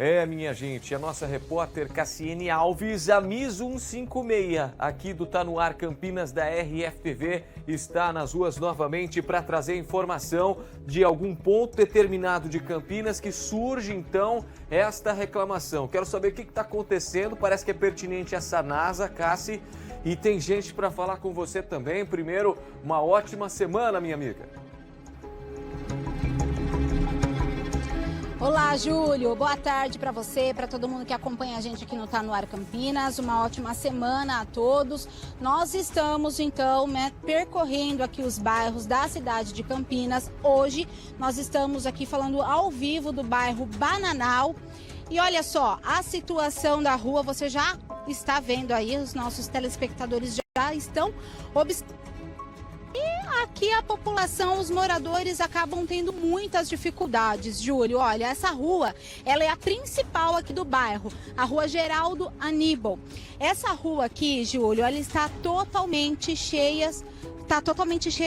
É, minha gente, a nossa repórter Cassiane Alves, a Miss 156, aqui do Tá No Ar Campinas da RFTV, está nas ruas novamente para trazer informação de algum ponto determinado de Campinas que surge, então, esta reclamação. Quero saber o que está acontecendo, parece que é pertinente essa NASA, Cassi, e tem gente para falar com você também. Primeiro, uma ótima semana, minha amiga. Olá, Júlio. Boa tarde para você, para todo mundo que acompanha a gente aqui no Tá No Ar Campinas. Uma ótima semana a todos. Nós estamos, então, percorrendo aqui os bairros da cidade de Campinas. Hoje, nós estamos aqui falando ao vivo do bairro Bananal. E olha só, a situação da rua, você já está vendo aí, os nossos telespectadores já estão observando. E aqui a população, os moradores acabam tendo muitas dificuldades, Júlio. Olha, essa rua, ela é a principal aqui do bairro, a Rua Geraldo Aníbal. Essa rua aqui, Júlio, ela está totalmente cheia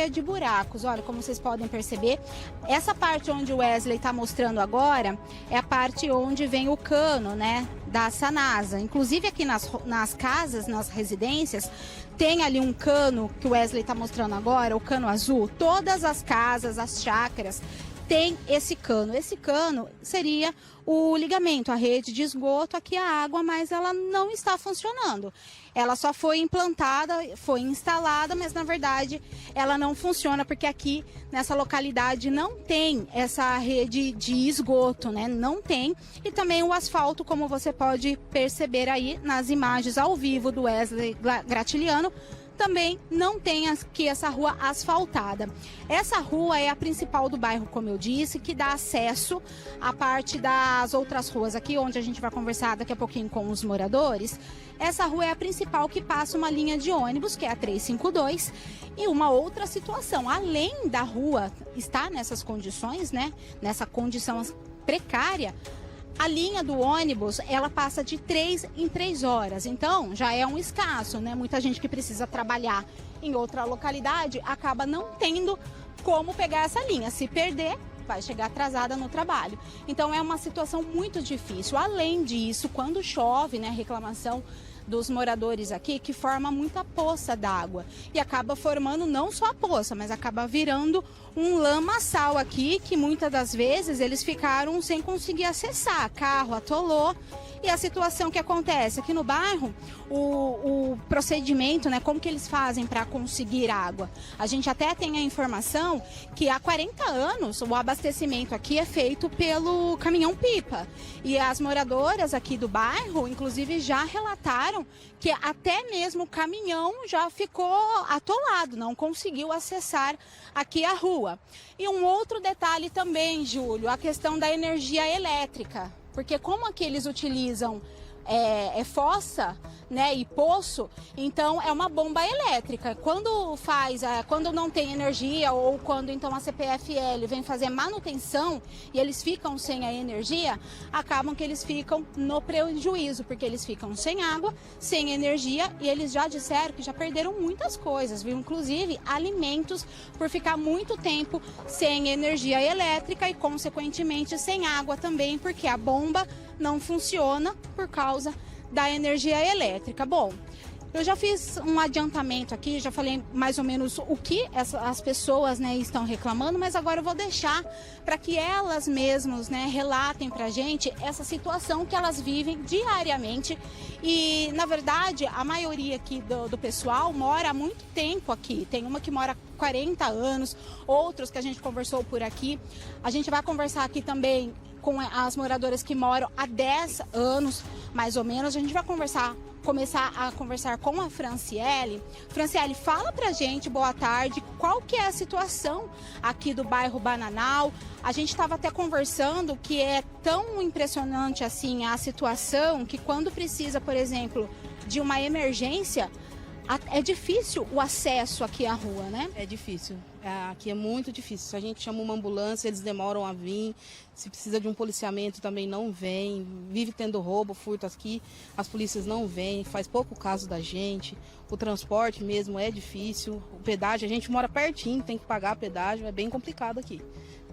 de buracos. Olha, como vocês podem perceber, essa parte onde o Wesley está mostrando agora é a parte onde vem o cano, né, da Sanasa. Inclusive aqui nas casas, nas residências, tem ali um cano que o Wesley está mostrando agora, o cano azul. Todas as casas, as chácaras, tem esse cano. Esse cano seria o ligamento, a rede de esgoto, aqui a água, mas ela não está funcionando. Ela só foi implantada, foi instalada, mas na verdade ela não funciona porque aqui nessa localidade não tem essa rede de esgoto, né? Não tem. E também o asfalto, como você pode perceber aí nas imagens ao vivo do Wesley Gratiliano, também não tem aqui essa rua asfaltada. Essa rua é a principal do bairro, como eu disse, que dá acesso à parte das outras ruas aqui, onde a gente vai conversar daqui a pouquinho com os moradores. Essa rua é a principal que passa uma linha de ônibus, que é a 352, e uma outra situação, além da rua estar nessas condições, né, nessa condição precária, a linha do ônibus, ela passa de 3 em 3 horas, então já é um escasso, né? Muita gente que precisa trabalhar em outra localidade acaba não tendo como pegar essa linha. Se perder, vai chegar atrasada no trabalho. Então é uma situação muito difícil. Além disso, quando chove, né, reclamação dos moradores aqui, que forma muita poça d'água e acaba formando não só a poça, mas acaba virando um lamaçal aqui, que muitas das vezes eles ficaram sem conseguir acessar, carro atolou. E a situação que acontece aqui no bairro, o procedimento, né, como que eles fazem para conseguir água? A gente até tem a informação que há 40 anos o abastecimento aqui é feito pelo caminhão-pipa. E as moradoras aqui do bairro, inclusive, já relataram que até mesmo o caminhão já ficou atolado, não conseguiu acessar aqui a rua. E um outro detalhe também, Júlio, a questão da energia elétrica. Porque como aqui eles utilizam fossa, né, e poço, então é uma bomba elétrica. Quando não tem energia ou quando então a CPFL vem fazer manutenção e eles ficam sem a energia, acabam que eles ficam no prejuízo, porque eles ficam sem água, sem energia, e eles já disseram que já perderam muitas coisas, viu? Inclusive alimentos, por ficar muito tempo sem energia elétrica e consequentemente sem água também, porque a bomba não funciona por causa da energia elétrica. Bom, eu já fiz um adiantamento aqui, já falei mais ou menos o que as pessoas, né, estão reclamando, mas agora eu vou deixar para que elas mesmas, né, relatem para a gente essa situação que elas vivem diariamente. E, na verdade, a maioria aqui do pessoal mora há muito tempo aqui. Tem uma que mora 40 anos, outros que a gente conversou por aqui. A gente vai conversar aqui também com as moradoras que moram há 10 anos, mais ou menos. A gente vai começar a conversar com a Franciele. Franciele, fala pra gente, boa tarde, qual que é a situação aqui do bairro Bananal? A gente estava até conversando que é tão impressionante assim a situação que quando precisa, por exemplo, de uma emergência, é difícil o acesso aqui à rua, né? É difícil. Aqui é muito difícil. Se a gente chama uma ambulância, eles demoram a vir. Se precisa de um policiamento, também não vem. Vive tendo roubo, furto aqui. As polícias não vêm, faz pouco caso da gente. O transporte mesmo é difícil. O pedágio, a gente mora pertinho, tem que pagar pedágio. É bem complicado aqui.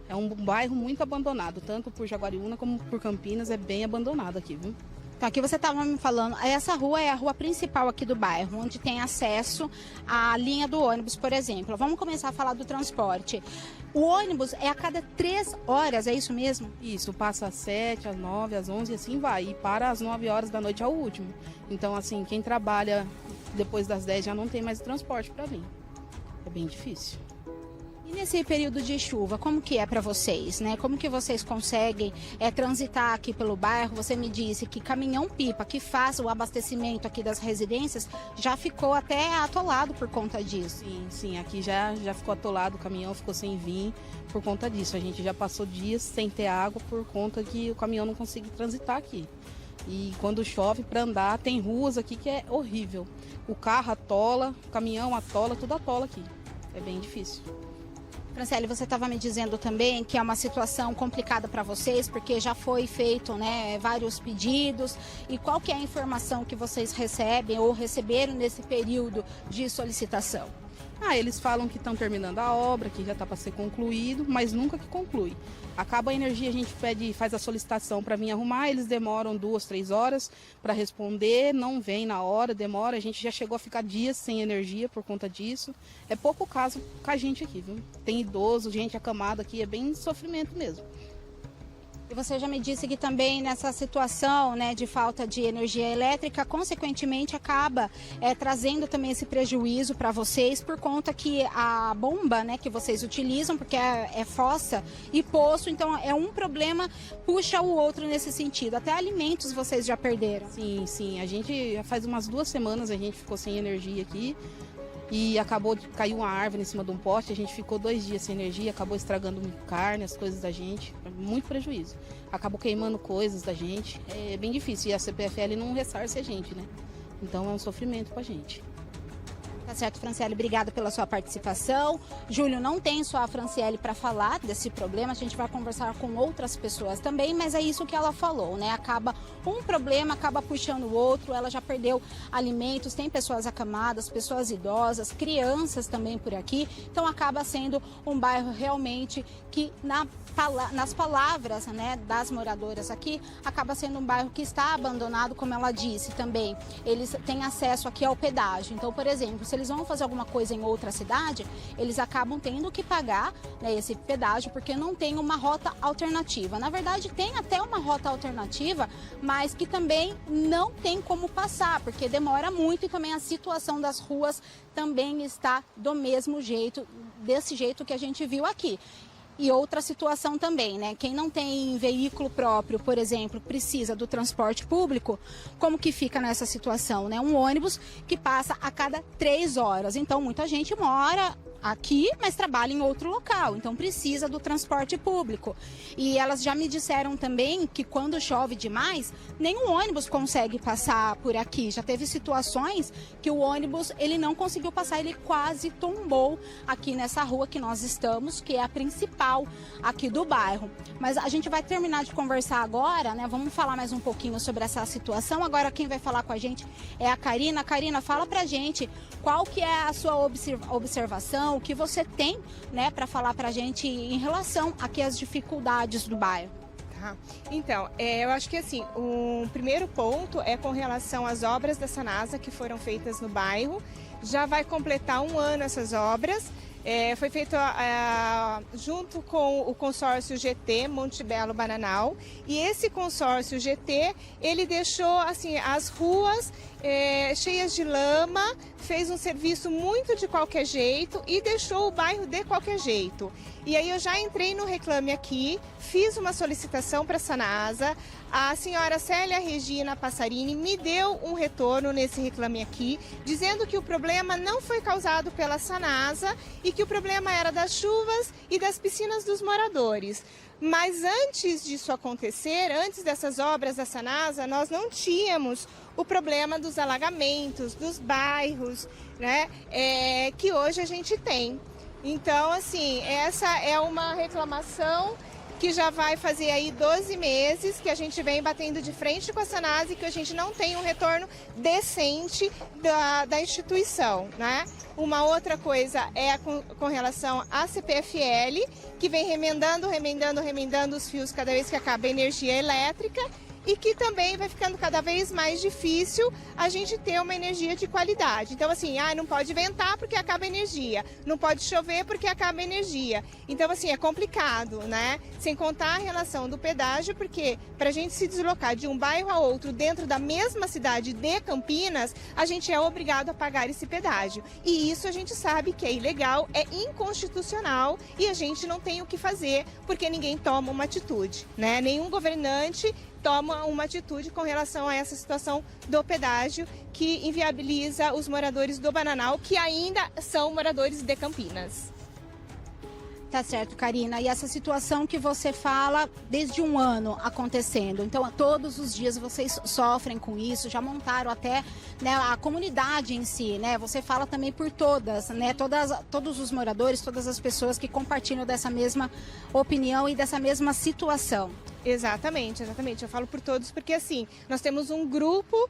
É um bairro muito abandonado, tanto por Jaguariúna como por Campinas, é bem abandonado aqui, viu? Então, aqui você estava me falando, essa rua é a rua principal aqui do bairro, onde tem acesso à linha do ônibus, por exemplo. Vamos começar a falar do transporte. O ônibus é a cada 3 horas, é isso mesmo? Isso, passa às 7, às 9, às 11 e assim vai. E para às 9 horas da noite é o último. Então, assim, quem trabalha depois das 10 já não tem mais transporte para vir. É bem difícil. E nesse período de chuva, como que é para vocês, né? Como que vocês conseguem transitar aqui pelo bairro? Você me disse que caminhão-pipa que faz o abastecimento aqui das residências já ficou até atolado por conta disso. Sim, aqui já ficou atolado, o caminhão ficou sem vir por conta disso. A gente já passou dias sem ter água por conta que o caminhão não consegue transitar aqui. E quando chove para andar, tem ruas aqui que é horrível. O carro atola, o caminhão atola, tudo atola aqui. É bem difícil. Franciele, você estava me dizendo também que é uma situação complicada para vocês, porque já foi feito, né, vários pedidos. E qual que é a informação que vocês recebem ou receberam nesse período de solicitação? Eles falam que estão terminando a obra, que já está para ser concluído, mas nunca que conclui. Acaba a energia, a gente faz a solicitação para vir arrumar, eles demoram 2, 3 horas para responder, não vem na hora, demora, a gente já chegou a ficar dias sem energia por conta disso. É pouco caso com a gente aqui, viu? Tem idoso, gente acamada aqui, é bem sofrimento mesmo. E você já me disse que também nessa situação, né, de falta de energia elétrica, consequentemente acaba trazendo também esse prejuízo para vocês por conta que a bomba, né, que vocês utilizam, porque é fossa e poço, então é um problema puxa o outro nesse sentido. Até alimentos vocês já perderam. Sim, a gente já faz umas 2 semanas a gente ficou sem energia aqui. E caiu uma árvore em cima de um poste, a gente ficou 2 dias sem energia, acabou estragando carne, as coisas da gente, muito prejuízo. Acabou queimando coisas da gente, é bem difícil, e a CPFL não ressarce a gente, né? Então é um sofrimento pra gente. Tá certo, Franciele, obrigada pela sua participação. Júlio, não tem só a Franciele para falar desse problema, a gente vai conversar com outras pessoas também, mas é isso que ela falou, né? Um problema acaba puxando o outro, ela já perdeu alimentos, tem pessoas acamadas, pessoas idosas, crianças também por aqui, então acaba sendo um bairro realmente que nas palavras, né, das moradoras aqui, acaba sendo um bairro que está abandonado, como ela disse também. Eles têm acesso aqui ao pedágio. Então, por exemplo, se eles vão fazer alguma coisa em outra cidade, eles acabam tendo que pagar, né, esse pedágio, porque não tem uma rota alternativa. Na verdade, tem até uma rota alternativa, mas que também não tem como passar, porque demora muito e também a situação das ruas também está do mesmo jeito, desse jeito que a gente viu aqui. E outra situação também, né? Quem não tem veículo próprio, por exemplo, precisa do transporte público, como que fica nessa situação, né? Um ônibus que passa a cada 3 horas. Então, muita gente mora aqui, mas trabalha em outro local, então precisa do transporte público. E elas já me disseram também que quando chove demais, nenhum ônibus consegue passar por aqui. Já teve situações que o ônibus ele não conseguiu passar, ele quase tombou aqui nessa rua que nós estamos, que é a principal aqui do bairro. Mas a gente vai terminar de conversar agora, né? Vamos falar mais um pouquinho sobre essa situação. Agora quem vai falar com a gente é a Karina. Karina, fala pra gente qual que é a sua observação, o que você tem, né, para falar para a gente em relação aqui às dificuldades do bairro. Tá. Então, eu acho que assim, o primeiro ponto é com relação às obras da Sanasa que foram feitas no bairro. Já vai completar 1 ano essas obras. Foi feito junto com o consórcio GT Monte Belo Bananal, e esse consórcio GT ele deixou assim as ruas cheias de lama, fez um serviço muito de qualquer jeito e deixou o bairro de qualquer jeito. E aí eu já entrei no Reclame Aqui, fiz uma solicitação para a Sanasa, a senhora Célia Regina Passarini me deu um retorno nesse Reclame Aqui, dizendo que o problema não foi causado pela Sanasa e que o problema era das chuvas e das piscinas dos moradores. Mas antes disso acontecer, antes dessas obras da Sanasa, nós não tínhamos o problema dos alagamentos, dos bairros, né, que hoje a gente tem. Então, assim, essa é uma reclamação que já vai fazer aí 12 meses que a gente vem batendo de frente com a Sanasa e que a gente não tem um retorno decente da instituição, né? Uma outra coisa é com relação à CPFL, que vem remendando os fios cada vez que acaba a energia elétrica, e que também vai ficando cada vez mais difícil a gente ter uma energia de qualidade. Então, assim, não pode ventar porque acaba a energia, não pode chover porque acaba a energia. Então, assim, é complicado, né? Sem contar a relação do pedágio, porque para a gente se deslocar de um bairro a outro dentro da mesma cidade de Campinas, a gente é obrigado a pagar esse pedágio. E isso a gente sabe que é ilegal, é inconstitucional e a gente não tem o que fazer porque ninguém toma uma atitude, né? Nenhum governante toma uma atitude com relação a essa situação do pedágio que inviabiliza os moradores do Bananal, que ainda são moradores de Campinas. Tá certo, Karina. E essa situação que você fala desde um ano acontecendo. Então, todos os dias vocês sofrem com isso, já montaram até, né, a comunidade em si, né? Você fala também por todas, né? Todos os moradores, todas as pessoas que compartilham dessa mesma opinião e dessa mesma situação. Exatamente. Eu falo por todos porque, assim, nós temos um grupo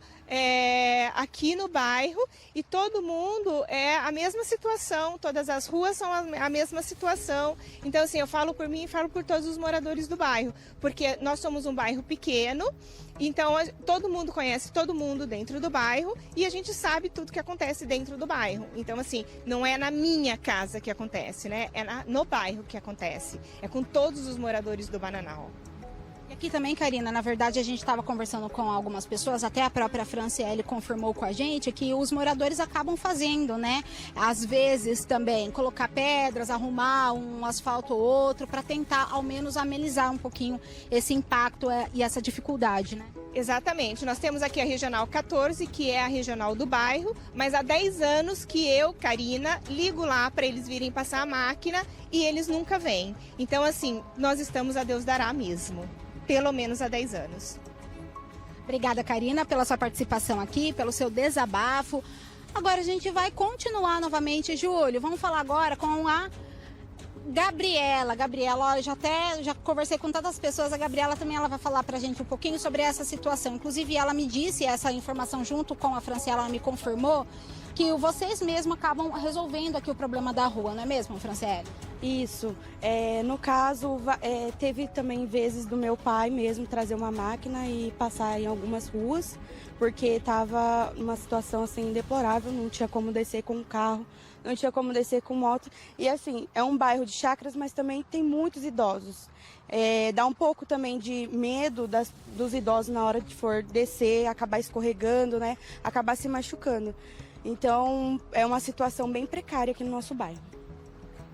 aqui no bairro e todo mundo é a mesma situação, todas as ruas são a mesma situação. Então, assim, eu falo por mim e falo por todos os moradores do bairro, porque nós somos um bairro pequeno, então todo mundo conhece todo mundo dentro do bairro e a gente sabe tudo que acontece dentro do bairro. Então, assim, não é na minha casa que acontece, né? É no bairro que acontece, é com todos os moradores do Bananal. E aqui também, Karina, na verdade a gente estava conversando com algumas pessoas, até a própria Franciele confirmou com a gente que os moradores acabam fazendo, né? Às vezes também colocar pedras, arrumar um asfalto ou outro para tentar ao menos amenizar um pouquinho esse impacto e essa dificuldade, né? Exatamente. Nós temos aqui a Regional 14, que é a regional do bairro, mas há 10 anos que eu, Karina, ligo lá para eles virem passar a máquina e eles nunca vêm. Então, assim, nós estamos a Deus dará mesmo. Pelo menos há 10 anos. Obrigada, Karina, pela sua participação aqui, pelo seu desabafo. Agora a gente vai continuar novamente, Júlio. Vamos falar agora com a Gabriela. Gabriela, já conversei com tantas pessoas. A Gabriela também ela vai falar pra gente um pouquinho sobre essa situação. Inclusive, ela me disse essa informação junto com a Franciela, ela me confirmou que vocês mesmos acabam resolvendo aqui o problema da rua, não é mesmo, Franciele? Isso. No caso, teve também vezes do meu pai mesmo trazer uma máquina e passar em algumas ruas, porque estava numa situação assim deplorável, não tinha como descer com carro, não tinha como descer com moto. E assim, é um bairro de chácaras, mas também tem muitos idosos. Dá um pouco também de medo dos idosos na hora de for descer, acabar escorregando, né? Acabar se machucando. Então, é uma situação bem precária aqui no nosso bairro.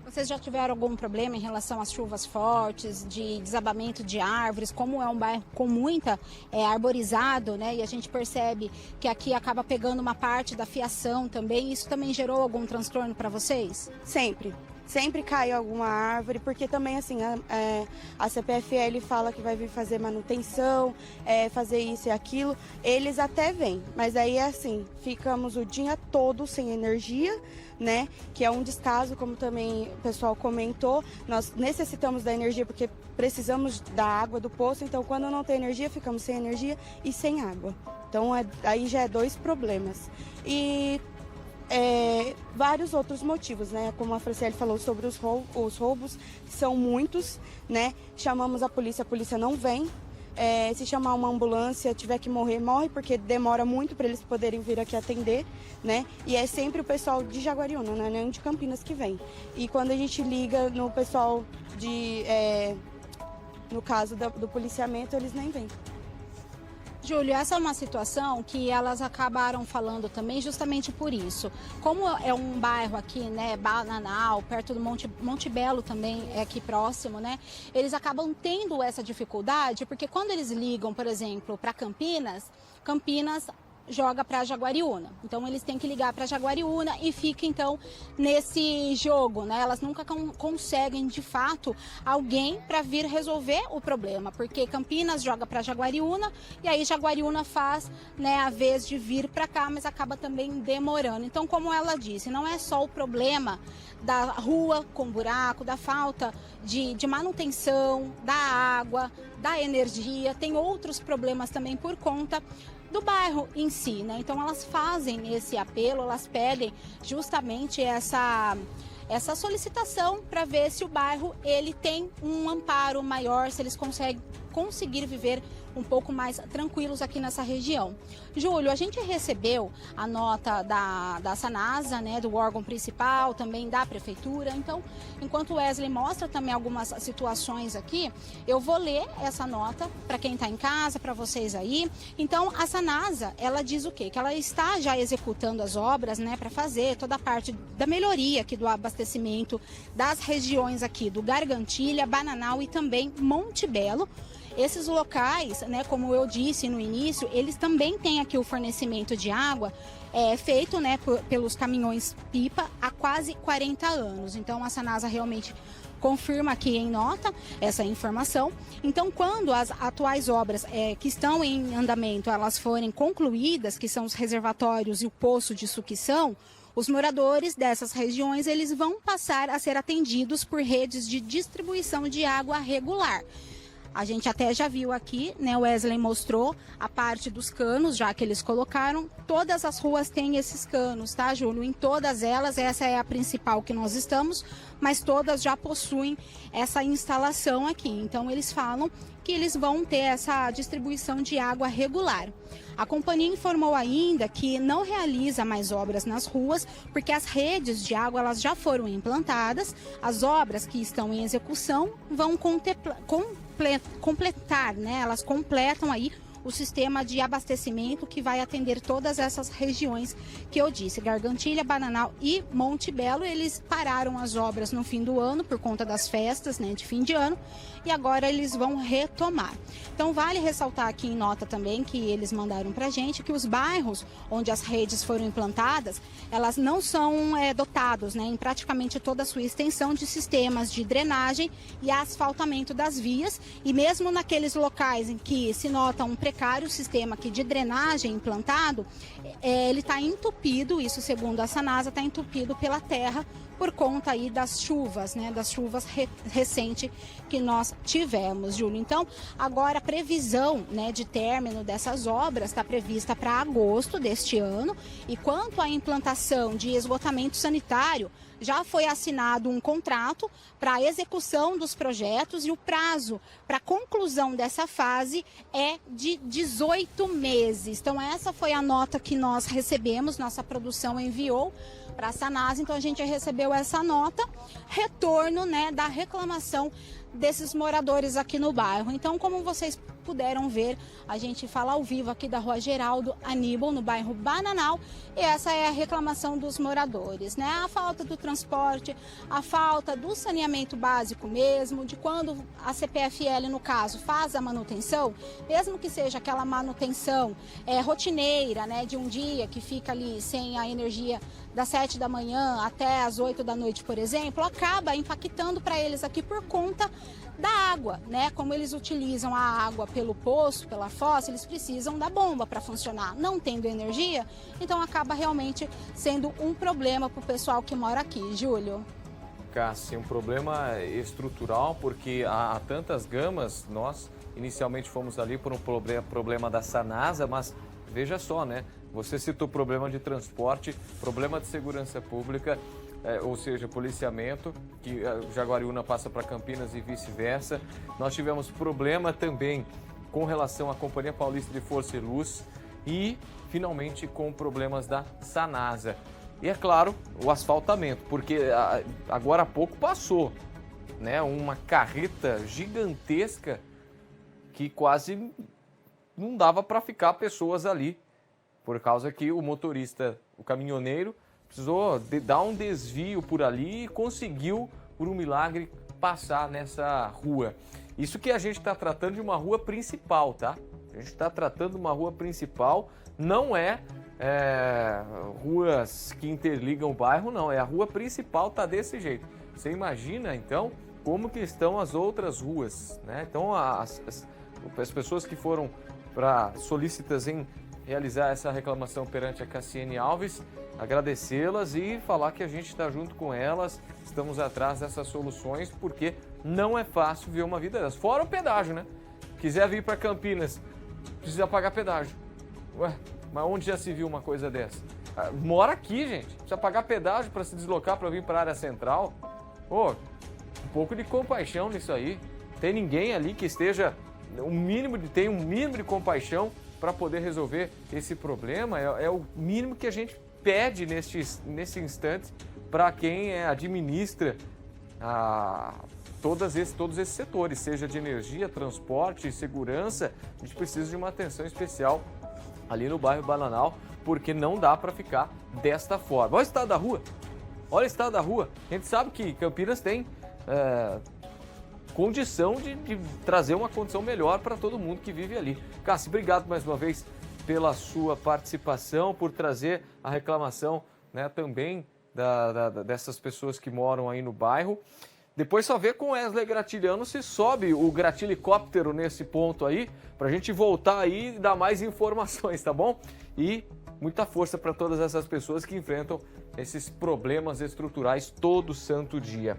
Vocês já tiveram algum problema em relação às chuvas fortes, de desabamento de árvores? Como é um bairro com muita arborizado, né? E a gente percebe que aqui acaba pegando uma parte da fiação também. Isso também gerou algum transtorno para vocês? Sempre cai alguma árvore, porque também assim, a CPFL fala que vai vir fazer manutenção, fazer isso e aquilo, eles até vêm, mas aí é assim, ficamos o dia todo sem energia, né, que é um descaso, como também o pessoal comentou, nós necessitamos da energia porque precisamos da água do poço, então quando não tem energia, ficamos sem energia e sem água, então aí já é 2 problemas. E vários outros motivos, né? Como a Franciele falou sobre os roubos, que são muitos, né? Chamamos a polícia não vem. Se chamar uma ambulância, tiver que morrer, morre, porque demora muito para eles poderem vir aqui atender, né? E é sempre o pessoal de Jaguariúna, não é nem de Campinas que vem. E quando a gente liga no pessoal no caso do policiamento, eles nem vêm. Júlio, essa é uma situação que elas acabaram falando também justamente por isso. Como é um bairro aqui, né, Bananal, perto do Monte Belo também é aqui próximo, né? Eles acabam tendo essa dificuldade porque quando eles ligam, por exemplo, para Campinas joga para Jaguariúna. Então eles têm que ligar para Jaguariúna e fica então nesse jogo, né? Elas nunca conseguem de fato alguém para vir resolver o problema, porque Campinas joga para Jaguariúna e aí Jaguariúna faz, né, a vez de vir para cá, mas acaba também demorando. Então, como ela disse, não é só o problema da rua com buraco, da falta de manutenção, da água, da energia, tem outros problemas também por conta do bairro em si, né? Então elas fazem esse apelo, elas pedem justamente essa solicitação para ver se o bairro ele tem um amparo maior, se eles conseguir viver um pouco mais tranquilos aqui nessa região. Júlio, a gente recebeu a nota da Sanasa, né, do órgão principal, também da prefeitura. Então, enquanto o Wesley mostra também algumas situações aqui, eu vou ler essa nota para quem está em casa, para vocês aí. Então, a Sanasa, ela diz o quê? Que ela está já executando as obras, né, para fazer toda a parte da melhoria aqui do abastecimento das regiões aqui do Gargantilha, Bananal e também Monte Belo. Esses locais, né, como eu disse no início, eles também têm aqui o fornecimento de água feito, né, pelos caminhões-pipa há quase 40 anos. Então, a Sanasa realmente confirma aqui em nota essa informação. Então, quando as atuais obras que estão em andamento, elas forem concluídas, que são os reservatórios e o poço de sucção, os moradores dessas regiões, eles vão passar a ser atendidos por redes de distribuição de água regular. A gente até já viu aqui, né, o Wesley mostrou a parte dos canos, já que eles colocaram. Todas as ruas têm esses canos, tá, Júlio? Em todas elas, essa é a principal que nós estamos, mas todas já possuem essa instalação aqui. Então, eles falam que eles vão ter essa distribuição de água regular. A companhia informou ainda que não realiza mais obras nas ruas, porque as redes de água elas já foram implantadas, as obras que estão em execução vão completar, né? Elas completam aí o sistema de abastecimento que vai atender todas essas regiões que eu disse, Gargantilha, Bananal e Monte Belo. Eles pararam as obras no fim do ano por conta das festas, né, de fim de ano, e agora eles vão retomar. Então vale ressaltar aqui em nota também que eles mandaram pra gente que os bairros onde as redes foram implantadas, elas não são dotados, né, em praticamente toda a sua extensão de sistemas de drenagem e asfaltamento das vias, e mesmo naqueles locais em que se nota um precário sistema aqui de drenagem implantado, ele está entupido, isso segundo a Sanasa, está entupido pela terra por conta aí das chuvas, né, das chuvas recentes que nós tivemos, Júlio. Então, agora a previsão, né, de término dessas obras está prevista para agosto deste ano, e quanto à implantação de esgotamento sanitário, já foi assinado um contrato para a execução dos projetos e o prazo para a conclusão dessa fase é de 18 meses. Então, essa foi a nota que nós recebemos, nossa produção enviou para a Sanasa. Então, a gente recebeu essa nota, retorno, né, da reclamação desses moradores aqui no bairro. Então, como vocês puderam ver, a gente fala ao vivo aqui da Rua Geraldo Aníbal, no bairro Bananal, e essa é a reclamação dos moradores, né? A falta do transporte, a falta do saneamento básico mesmo, de quando a CPFL, no caso, faz a manutenção, mesmo que seja aquela manutenção rotineira, né, de um dia que fica ali sem a energia das 7 da manhã até as 8 da noite, por exemplo, acaba impactando para eles aqui por conta da água, né? Como eles utilizam a água pelo poço, pela fossa, eles precisam da bomba para funcionar. Não tendo energia, então acaba realmente sendo um problema para o pessoal que mora aqui, Júlio. Cássia, um problema estrutural, porque há tantas gamas. Nós inicialmente fomos ali por um problema da Sanasa, mas veja só, né? Você citou problema de transporte, problema de segurança pública, ou seja, policiamento, que Jaguariúna passa para Campinas e vice-versa. Nós tivemos problema também com relação à Companhia Paulista de Força e Luz e, finalmente, com problemas da Sanasa. E, é claro, o asfaltamento, porque agora há pouco passou, né, uma carreta gigantesca que quase não dava para ficar pessoas ali, por causa que o motorista, o caminhoneiro, precisou dar um desvio por ali e conseguiu, por um milagre, passar nessa rua. Isso que a gente está tratando de uma rua principal, tá? A gente está tratando uma rua principal, não é ruas que interligam o bairro, não. É a rua principal, tá desse jeito. Você imagina, então, como que estão as outras ruas, né? Então, as pessoas que foram solícitas em realizar essa reclamação perante a Cassiane Alves, agradecê-las e falar que a gente está junto com elas, estamos atrás dessas soluções, porque não é fácil ver uma vida dessa. Fora o pedágio, né? Quiser vir para Campinas, precisa pagar pedágio. Ué, mas onde já se viu uma coisa dessa? Mora aqui, gente. Precisa pagar pedágio para se deslocar para vir para a área central. Pô, um pouco de compaixão nisso aí. Tem ninguém ali que esteja tenha um mínimo de compaixão para poder resolver esse problema. É o mínimo que a gente pede nesse instante para quem administra todos esses setores, seja de energia, transporte, segurança. A gente precisa de uma atenção especial ali no bairro Bananal, porque não dá para ficar desta forma. Olha o estado da rua. Olha o estado da rua. A gente sabe que Campinas tem condição de trazer uma condição melhor para todo mundo que vive ali. Cássio, obrigado mais uma vez pela sua participação, por trazer a reclamação, né, também dessas pessoas que moram aí no bairro. Depois só ver com o Wesley Gratilhano se sobe o gratilicóptero nesse ponto aí, para a gente voltar aí e dar mais informações, tá bom? E muita força para todas essas pessoas que enfrentam esses problemas estruturais todo santo dia.